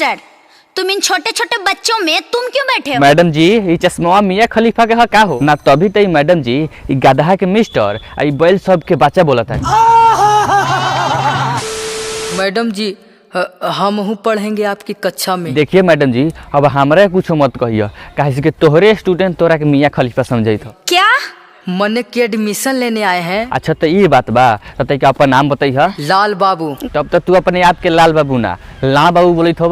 Master, तुम इन छोटे छोटे बच्चों में तुम क्यों बैठे हो? मैडम जी ये चश्मा मियाँ खलीफा के का हो ना, तभी तो मैडम जी ये गधा के मिस्टर आई बैल सब के बच्चा बोला था। मैडम जी हम पढ़ेंगे आपकी कक्षा में। देखिए मैडम जी अब हमारे कुछ मत कहिए, काहे कि तोहरे स्टूडेंट तोरा के मियाँ खलीफा समझे था। क्या मने के एडमिशन लेने आए हैं। अच्छा तो ये बात बा, तो आपका नाम बताइए। लाल बाबू। तब तक तू अपने आप के लाल बाबू ना ला बाबू बोली थो।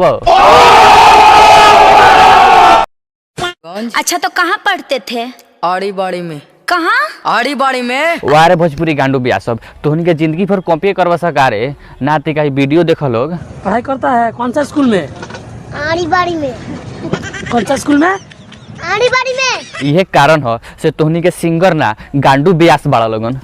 अच्छा तो कहाँ पढ़ते थे? आड़ी बाड़ी में। कहाँ? आड़ी बाड़ी में। वारे भोजपुरी गांडू बिया सब तोहनी के जिंदगी भर कॉपी करवा सका रे ना, ते कहीं वीडियो देखो लोग। पढ़ाई करता है कौन सा स्कूल में? आड़ी बाड़ी में। कौन सा स्कूल में? आड़ी बाड़ी में। यह कारण हो से तोहनी के सिंगर ना गांडू ब्यास बड़ा लोगन।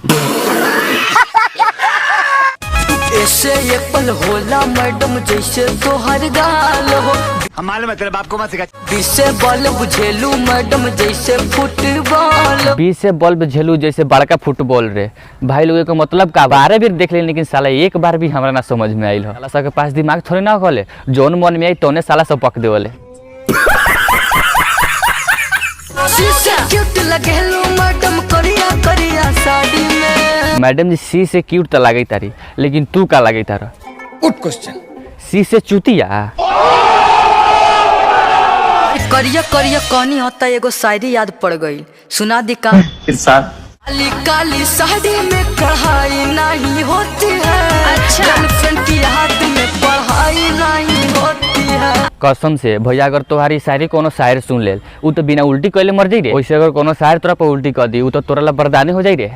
ऐसे ये पल होला मैडम जैसे तोहर गाल हो। हमारे में तेरे बाप को मत सिखा। 20 से बल्ब झेलू मैडम जैसे फुटबॉल। 20 से बल्ब झेलू जैसे बड़का फुटबॉल रे। भाई लोगों का मतलब का बारे भी देख ले, लेकिन साला एक बार भी हमरा ना समझ में आइल हो। साला सबके पास दिमाग थोड़ी ना होले, जोन मन में आई तोने साला सब पक देवले। क्यूट लगेलू मैडम करिया करिया साड़ी में। मैडम जी सी से क्यूट तो लगे तारी, लेकिन तू का लगे तारा? Good question. सी से चूतिया। करिया करिया कहनी होता एगो शायरी याद पड़ गई, सुना दी का? काली काली साड़ी में कढ़ाई नहीं होती है। अच्छा। गर्लफ्रेंड की हाथ में पढ़ाई नहीं होती है। कसम से भैया अगर तुम्हारी शायरी कोनो शायर सुन ले उ तो बिना उल्टी कैले मर जाई रे। वैसे अगर कोनो शायर तोरा पर उल्टी कर दी उ तो तोरा ला बरदाने हो जाई रे।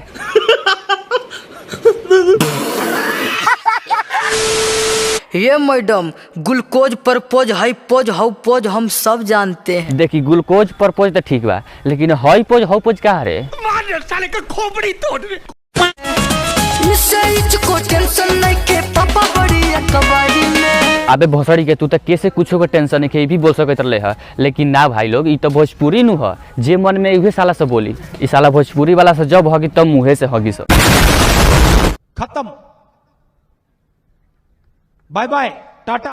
ये मैडम ग्लूकोज परपोज हाइपोज हाउपोज हम सब जानते हैं। देखी ग्लूकोज परपोज तो ठीक बा, लेकिन हाई पोज हाउ पोज का रे? साले का खोपड़ी तोड़ रे। इससे इसको टेंशन नहीं के पापा बड़ी अकबारी में। अबे भोसड़ी के तू तो कैसे कुछ का टेंशन नहीं के भी बोल सकत रहे है, लेकिन ना भाई लोग ई तो भोजपुरी नु है, जे मन में उहे साला से बोली। ई साला भोजपुरी वाला से जब हगी तब मुँहे से हगी सब। खत्म। Bye bye Tata.